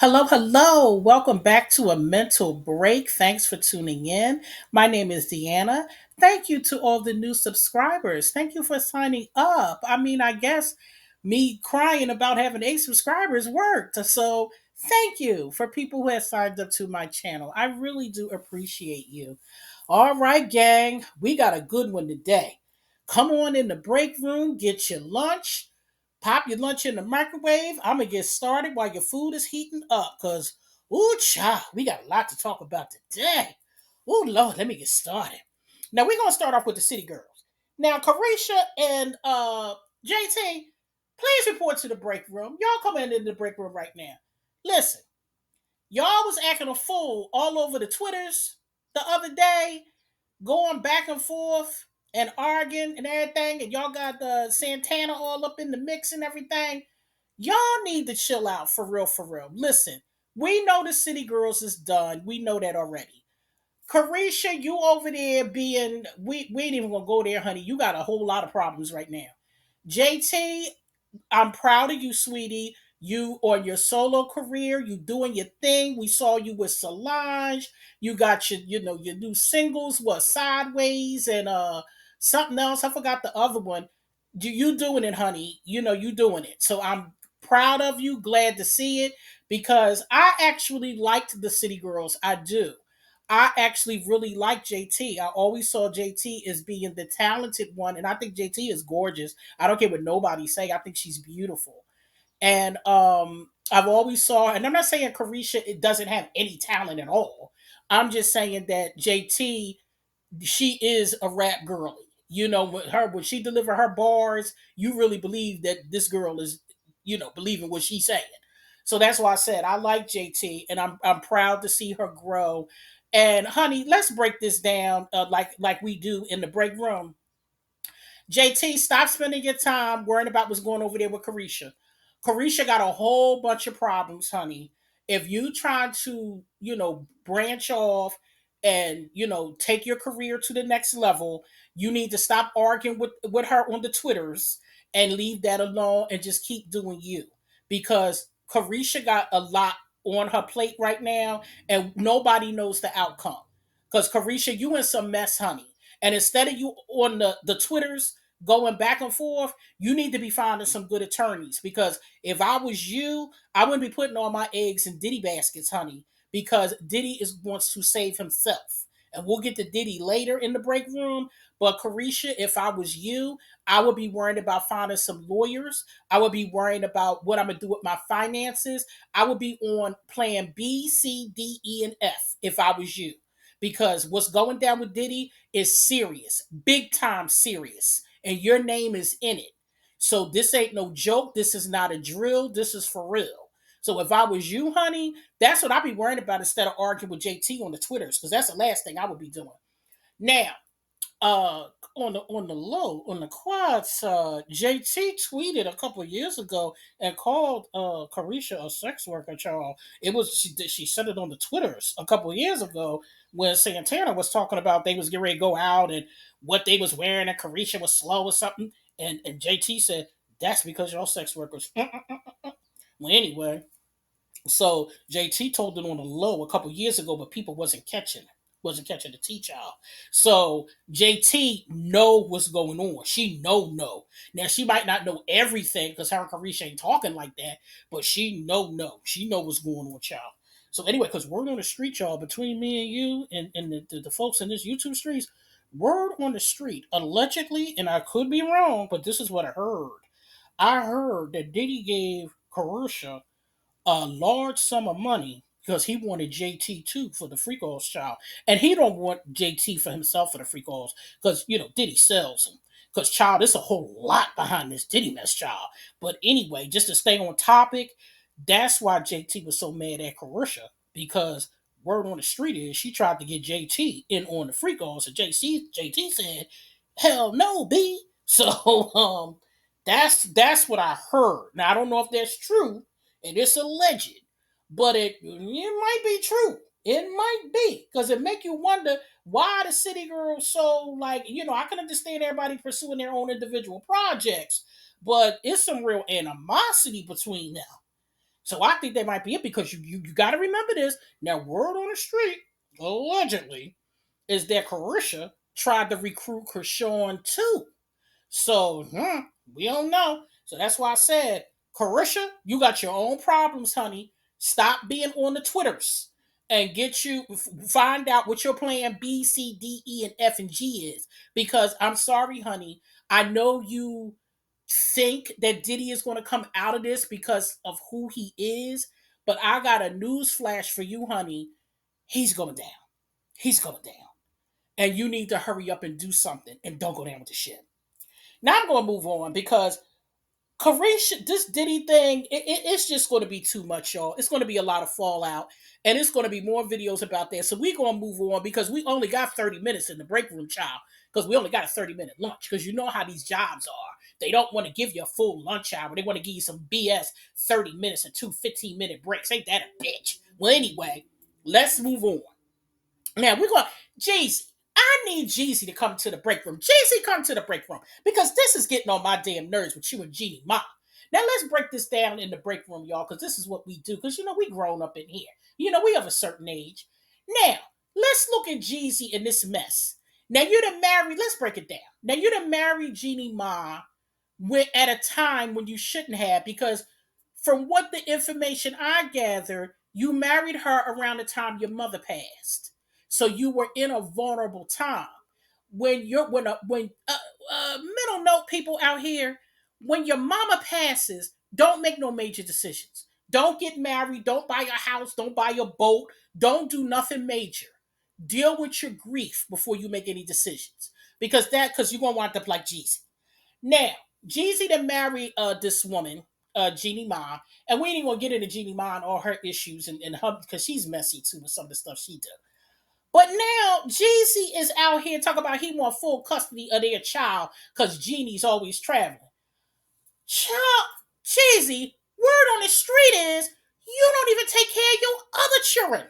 Hello, hello. Welcome back to a mental break. Thanks for tuning in. My name is Deanna. Thank you to all the new subscribers. Thank you for signing up. I guess me crying about having 8 subscribers worked. So, thank you for people who have signed up to my channel. I really do appreciate you. All right, gang, we got a good one today. Come on in the break room, get your lunch. Pop your lunch in the microwave. I'm gonna get started while your food is heating up. Cause, ooh, child, we got a lot to talk about today. Ooh, Lord, let me get started. Now we're gonna start off with the city girls. Now, Carisha and JT, please report to the break room. Y'all come in the break room right now. Listen, y'all was acting a fool all over the Twitters the other day, going back and forth and arguing and everything, and y'all got the Santana all up in the mix and everything. Y'all need to chill out for real, for real. Listen, we know the City Girls is done. We know that already. Carisha, you over there being we ain't even gonna go there, honey. You got a whole lot of problems right now. JT, I'm proud of you, sweetie. You on your solo career, you doing your thing. We saw you with Solange. You got your new singles, what Sideways and something else. I forgot the other one. You doing it, honey. You doing it. So I'm proud of you. Glad to see it because I actually liked the City Girls. I do. I actually really like JT. I always saw JT as being the talented one, and I think JT is gorgeous. I don't care what nobody say. I think she's beautiful. And I've always saw, and I'm not saying Carisha it doesn't have any talent at all. I'm just saying that JT, she is a rap girly. When she deliver her bars, you really believe that this girl is, believing what she's saying. So that's why I said I like JT, and I'm proud to see her grow. And honey, let's break this down like we do in the break room. JT, stop spending your time worrying about what's going over there with Carisha. Carisha got a whole bunch of problems, honey. If you try to, branch off and, take your career to the next level, you need to stop arguing with her on the Twitters and leave that alone and just keep doing you. Because Carisha got a lot on her plate right now and nobody knows the outcome. Because Carisha, you in some mess, honey. And instead of you on the Twitters going back and forth, you need to be finding some good attorneys. Because if I was you, I wouldn't be putting all my eggs in Diddy baskets, honey. Because Diddy wants to save himself. And we'll get to Diddy later in the break room. But Carisha, if I was you, I would be worried about finding some lawyers. I would be worrying about what I'm gonna do with my finances. I would be on plan B, C, D, E, and F if I was you. Because what's going down with Diddy is serious, big time serious, and your name is in it. So this ain't no joke. This is not a drill. This is for real. So if I was you, honey, that's what I'd be worrying about instead of arguing with JT on the Twitters, because that's the last thing I would be doing. Now, uh on the low, on the quads, JT tweeted a couple of years ago and called Carisha a sex worker, child. She said it on the Twitters a couple of years ago when Santana was talking about they was getting ready to go out and what they was wearing and Carisha was slow or something, and JT said that's because y'all sex workers. Well, anyway, so JT told it on the low a couple years ago, but people wasn't catching the tea child. So JT know what's going on. She know. Now she might not know everything because her and Carisha ain't talking like that, but she know. She know what's going on, child. So anyway, because word on the street, y'all, between me and you and the folks in this YouTube streets, word on the street, allegedly, and I could be wrong, but this is what I heard. I heard that Diddy gave Carisha a large sum of money because he wanted JT too for the freak offs child. And he don't want JT for himself for the freak offs because, Diddy sells him. Because, child, there's a whole lot behind this Diddy mess, child. But anyway, just to stay on topic, that's why JT was so mad at Carisha because word on the street is she tried to get JT in on the freak offs and JT said, hell no, B. So, that's what I heard. Now, I don't know if that's true, and it's alleged, but it might be true. It might be because it make you wonder why the city girls so like I can understand everybody pursuing their own individual projects, but it's some real animosity between them. So I think that might be it because you got to remember this. Now, word on the street, allegedly, is that Carisha tried to recruit Krishan too. So, we don't know. So that's why I said, Carisha, you got your own problems, honey. Stop being on the Twitters and find out what your plan B, C, D, E, and F and G is. Because I'm sorry, honey. I know you think that Diddy is going to come out of this because of who he is, but I got a news flash for you, honey. He's going down. He's going down. And you need to hurry up and do something and don't go down with the shit. Now I'm going to move on because Carisha, this Diddy thing, it's just going to be too much, y'all. It's going to be a lot of fallout, and it's going to be more videos about that. So we're going to move on because we only got 30 minutes in the break room, child, because we only got a 30-minute lunch because you know how these jobs are. They don't want to give you a full lunch hour. They want to give you some BS 30 minutes and two 15-minute breaks. Ain't that a bitch? Well, anyway, let's move on. Now we're going, Jeezy. I need Jeezy to come to the break room. Jeezy, come to the break room because this is getting on my damn nerves with you and Jeannie Ma. Now let's break this down in the break room, y'all, because this is what we do. Because we grown up in here. We of a certain age. Now let's look at Jeezy in this mess. Now you done married. Let's break it down. Now you done married Jeannie Ma at a time when you shouldn't have because from what the information I gather, you married her around the time your mother passed. So you were in a vulnerable time. Middle note people out here, when your mama passes, don't make no major decisions. Don't get married. Don't buy a house. Don't buy a boat. Don't do nothing major. Deal with your grief before you make any decisions. Because you're gonna wind up like Jeezy. Now, Jeezy to marry this woman, Jeannie Ma, and we ain't even gonna get into Jeannie Ma and all her issues and her because she's messy too with some of the stuff she did. But now Jeezy is out here talking about he want full custody of their child because Jeannie's always traveling. Child, Jeezy, word on the street is you don't even take care of your other children.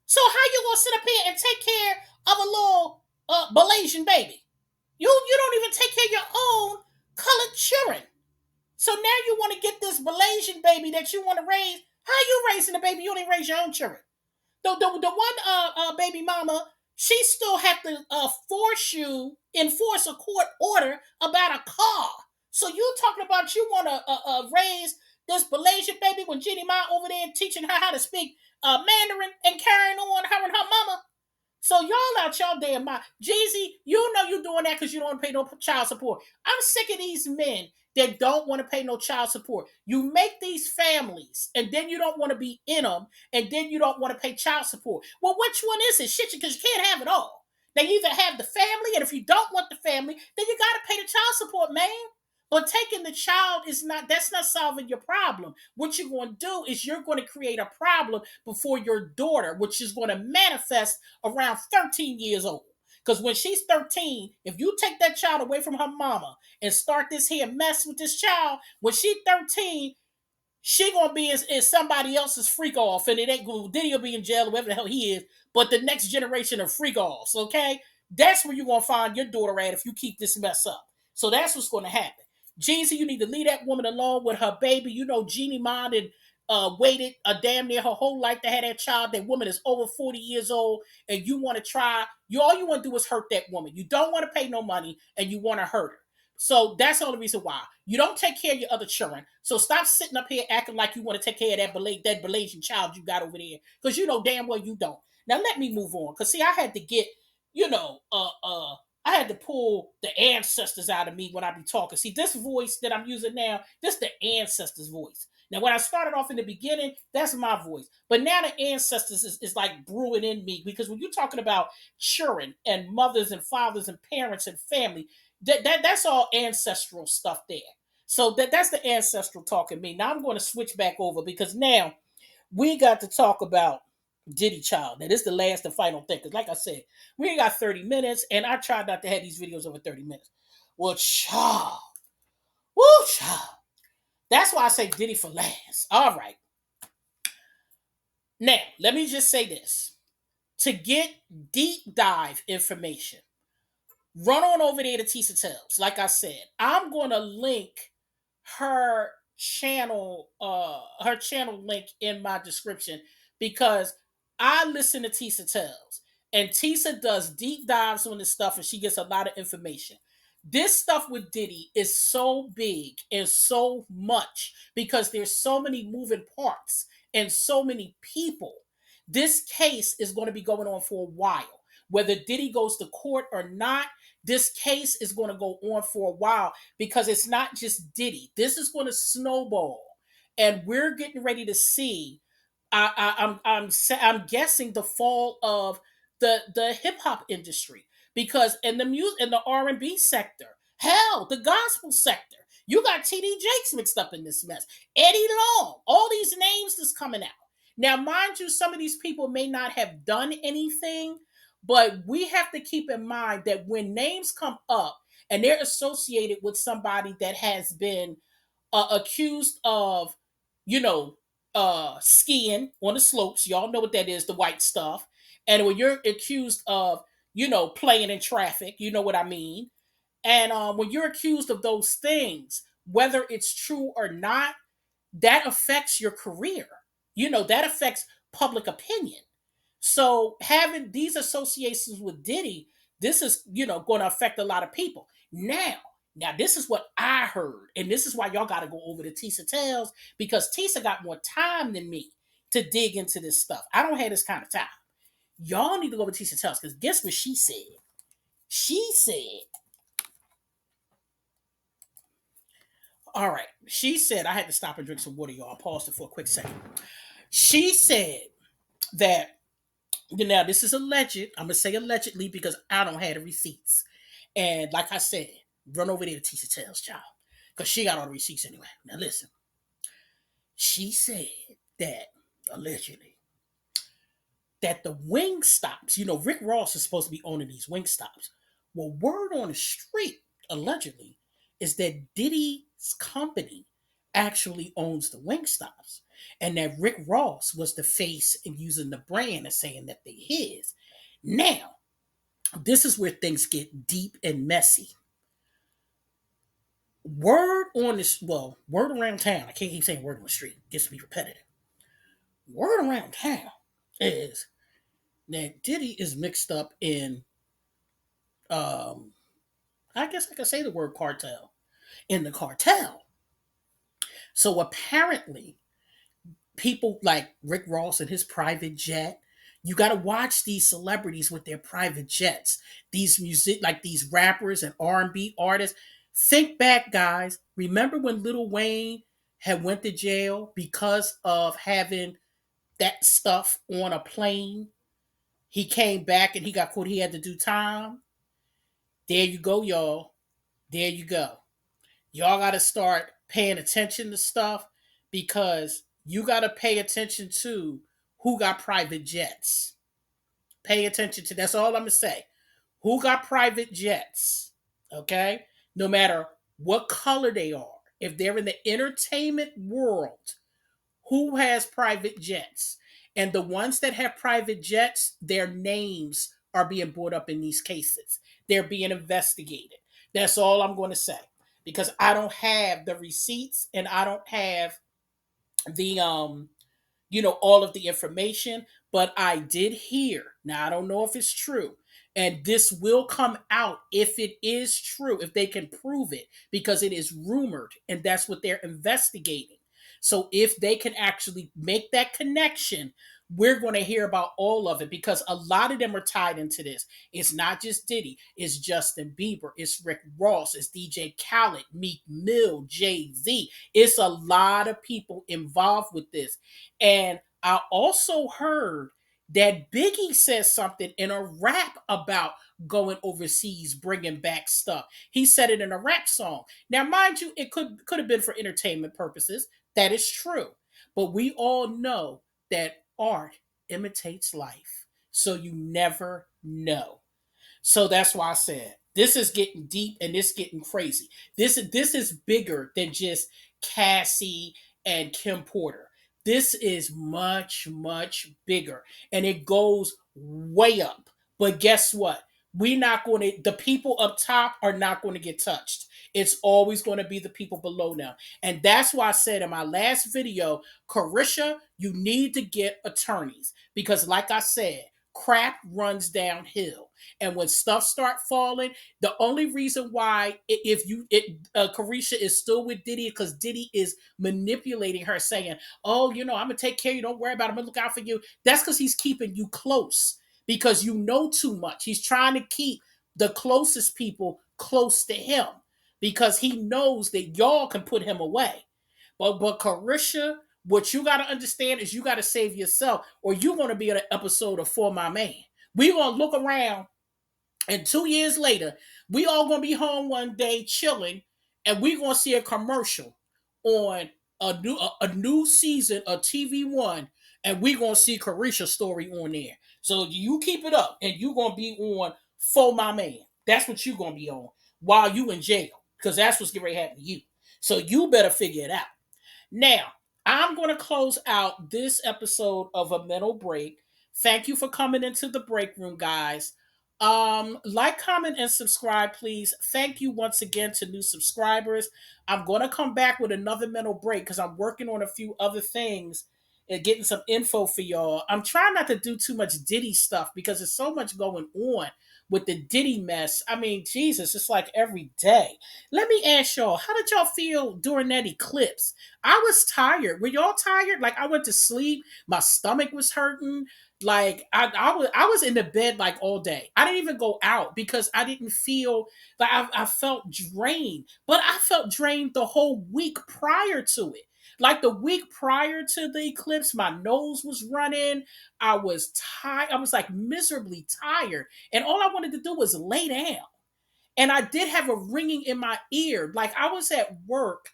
So how you gonna sit up here and take care of a little Malaysian baby? You don't even take care of your own colored children. So now you want to get this Malaysian baby that you want to raise. How you raising a baby? You don't even raise your own children. The one baby mama, she still have to enforce a court order about a car. So you talking about you want to raise this Malaysian baby when Jeannie Ma over there teaching her how to speak Mandarin and carrying on her and her mama? So y'all out y'all damn mind. Jeezy, you know you doing that because you don't want to pay no child support. I'm sick of these men that don't want to pay no child support. You make these families and then you don't want to be in them and then you don't want to pay child support. Well, which one is it? Shit, because you can't have it all. They either have the family, and if you don't want the family, then you got to pay the child support, man. But taking the child that's not solving your problem. What you're going to do is you're going to create a problem before your daughter, which is going to manifest around 13 years old. Because when she's 13, if you take that child away from her mama and start this here mess with this child, when she's 13, she gonna be in somebody else's freak off, and it ain't good. Diddy will be in jail, whoever the hell he is. But the next generation of freak offs, okay? That's where you're gonna find your daughter at if you keep this mess up. So that's what's gonna happen. Jeezy, you need to leave that woman alone with her baby. You know, Jeannie Mond and waited a damn near her whole life to have that child. That woman is over 40 years old, and you want to try. All you want to do is hurt that woman. You don't want to pay no money, and you want to hurt her. So that's the only reason why. You don't take care of your other children. So stop sitting up here acting like you want to take care of that Malaysian child you got over there. Because you know damn well you don't. Now let me move on. Because see, I had to get, I had to pull the ancestors out of me when I be talking. See, this voice that I'm using now, this is the ancestors' voice. Now, when I started off in the beginning, that's my voice. But now the ancestors is like brewing in me because when you're talking about children and mothers and fathers and parents and family, that's all ancestral stuff there. So that's the ancestral talk in me. Now I'm going to switch back over because now we got to talk about Diddy Child. Now this is the last and final thing because like I said, we ain't got 30 minutes and I tried not to have these videos over 30 minutes. Well, child. Woo, child. That's why I say Diddy for last. All right. Now, let me just say this. To get deep dive information, run on over there to Tisa Tells. Like I said, I'm going to link her her channel link in my description because I listen to Tisa Tells. And Tisa does deep dives on this stuff and she gets a lot of information. This stuff with Diddy is so big and so much because there's so many moving parts and so many people. This case is going to be going on for a while. Whether Diddy goes to court or not, this case is going to go on for a while because it's not just Diddy. This is going to snowball, and we're getting ready to see. I'm guessing the fall of the hip hop industry because in the R&B sector, hell, the gospel sector, you got TD Jakes mixed up in this mess. Eddie Long, all these names that's coming out. Now, mind you, some of these people may not have done anything, but we have to keep in mind that when names come up and they're associated with somebody that has been accused of, you know, skiing on the slopes, y'all know what that is, the white stuff. And when you're accused of, playing in traffic, you know what I mean. And when you're accused of those things, whether it's true or not, that affects your career. That affects public opinion. So having these associations with Diddy, this is, going to affect a lot of people. Now this is what I heard, and this is why y'all got to go over to Tisa Tells because Tisa got more time than me to dig into this stuff. I don't have this kind of time. Y'all need to go over to Tisa Tells because guess what she said? She said, all right, she said, I had to stop and drink some water, y'all. I paused it for a quick second. She said that, now this is alleged. I'm going to say allegedly because I don't have the receipts. And like I said, run over there to Tisa Tells, child. Because she got all the receipts anyway. Now listen. She said that, allegedly, that the wing stops, Rick Ross is supposed to be owning these wing stops. Well, word on the street, allegedly, is that Diddy's company actually owns the wing stops. And that Rick Ross was the face in using the brand and saying that they're his. Now, this is where things get deep and messy. Word around town, I can't keep saying word on the street, it gets to be repetitive. Word around town is that Diddy is mixed up in, I guess I could say the word cartel, in the cartel. So apparently, people like Rick Ross and his private jet, you got to watch these celebrities with their private jets. These like these rappers and R&B artists. Think back, guys. Remember when Lil Wayne had went to jail because of having that stuff on a plane? He came back and he got caught. He had to do time. There you go, y'all. There you go. Y'all got to start paying attention to stuff because you got to pay attention to who got private jets. Pay attention to, that's all I'm going to say. Who got private jets? Okay? No matter what color they are. If they're in the entertainment world, who has private jets? And the ones that have private jets, their names are being brought up in these cases. They're being investigated. That's all I'm going to say. Because I don't have the receipts and I don't have the all of the information, but I did hear. Now I don't know if it's true, and this will come out if it is true, if they can prove it, because it is rumored, and that's what they're investigating. So if they can actually make that connection, we're going to hear about all of it because a lot of them are tied into this. It's not just Diddy, it's Justin Bieber, it's Rick Ross, it's DJ Khaled, Meek Mill, Jay-Z. It's a lot of people involved with this. And I also heard that Biggie says something in a rap about going overseas, bringing back stuff. He said it in a rap song. Now, mind you, it could have been for entertainment purposes. That is true. But we all know that art imitates life. So you never know. So that's why I said this is getting deep and it's getting crazy. This is bigger than just Cassie and Kim Porter. This is much, much bigger. And it goes way up. But guess what? We not going to, the people up top are not going to get touched. It's always going to be the people below them. And that's why I said in my last video, Carisha, you need to get attorneys. Because like I said, crap runs downhill. And when stuff start falling, the only reason why if you Carisha is still with Diddy because Diddy is manipulating her, saying, "Oh, I'm gonna take care of you. Don't worry about it. I'm gonna look out for you." That's because he's keeping you close because you know too much. He's trying to keep the closest people close to him because he knows that y'all can put him away. But Carisha, what you gotta understand is you gotta save yourself, or you're gonna be in an episode of For My Man. We're gonna look around and 2 years later, we all gonna be home one day chilling, and we gonna see a commercial on a new season of TV One, and we gonna see Carisha's story on there. So you keep it up, and you gonna be on For My Man. That's what you gonna be on while you in jail, because that's what's getting ready to happen to you. So you better figure it out. Now, I'm going to close out this episode of A Mental Break. Thank you for coming into the break room, guys. Like, comment, and subscribe, please. Thank you once again to new subscribers. I'm going to come back with another mental break because I'm working on a few other things and getting some info for y'all. I'm trying not to do too much Diddy stuff because there's so much going on with the Diddy mess. I mean, Jesus, it's like every day. Let me ask y'all, how did y'all feel during that eclipse? I was tired. Were y'all tired? Like I went to sleep. My stomach was hurting. Like I was in the bed like all day. I didn't even go out because I didn't feel like I felt drained. But I felt drained the whole week prior to it. Like the week prior to the eclipse, my nose was running. I was tired. I was like miserably tired. And all I wanted to do was lay down. And I did have a ringing in my ear. Like I was at work.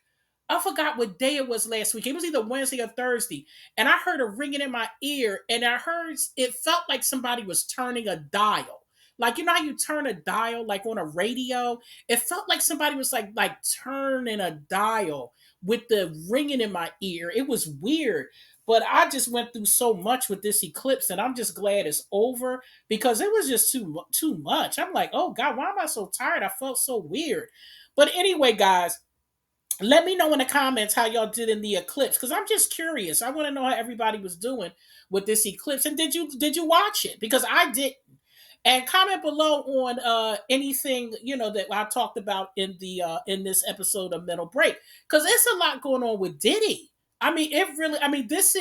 I forgot what day it was last week. It was either Wednesday or Thursday. And I heard a ringing in my ear. And I heard it felt like somebody was turning a dial. Like you know how you turn a dial like on a radio? It felt like somebody was like turning a dial with the ringing in my ear. It was weird. But I just went through so much with this eclipse, and I'm just glad it's over because it was just too much. I'm like, oh God, why am I so tired? I felt so weird. But anyway, guys, let me know in the comments how y'all did in the eclipse because I'm just curious. I want to know how everybody was doing with this eclipse, and did you watch it? Because I did. And comment below on anything that I talked about in this episode of Mental Break, because it's a lot going on with Diddy. I mean, it really. I mean, this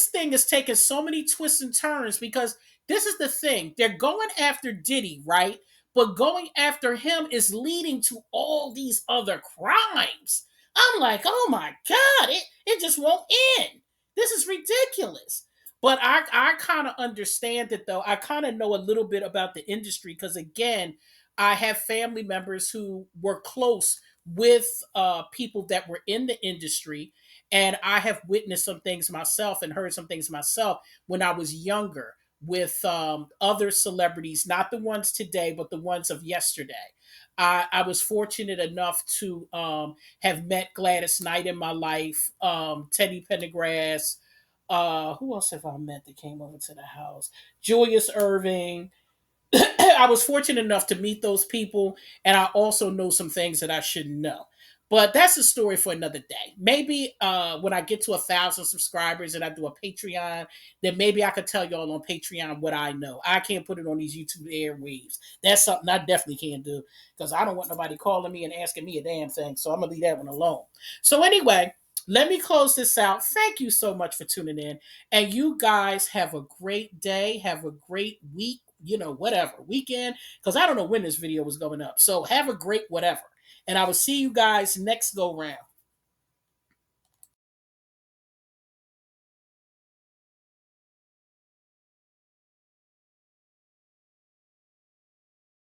thing is taking so many twists and turns because this is the thing. They're going after Diddy, right? But going after him is leading to all these other crimes. I'm like, oh my God, it just won't end. This is ridiculous. But I kind of understand it though. I kind of know a little bit about the industry because again, I have family members who were close with people that were in the industry, and I have witnessed some things myself and heard some things myself when I was younger with other celebrities, not the ones today, but the ones of yesterday. I was fortunate enough to have met Gladys Knight in my life, Teddy Pendergrass, who else have I met that came over to the house? Julius Irving. I was fortunate enough to meet those people, and I also know some things that I shouldn't know. But that's a story for another day. Maybe when I get to 1,000 subscribers and I do a Patreon, then maybe I could tell y'all on Patreon what I know. I can't put it on these YouTube airwaves. That's something I definitely can't do because I don't want nobody calling me and asking me a damn thing. So I'm going to leave that one alone. So anyway, let me close this out. Thank you so much for tuning in. And you guys have a great day. Have a great week, whatever, weekend, because I don't know when this video was going up. So have a great whatever. And I will see you guys next go round.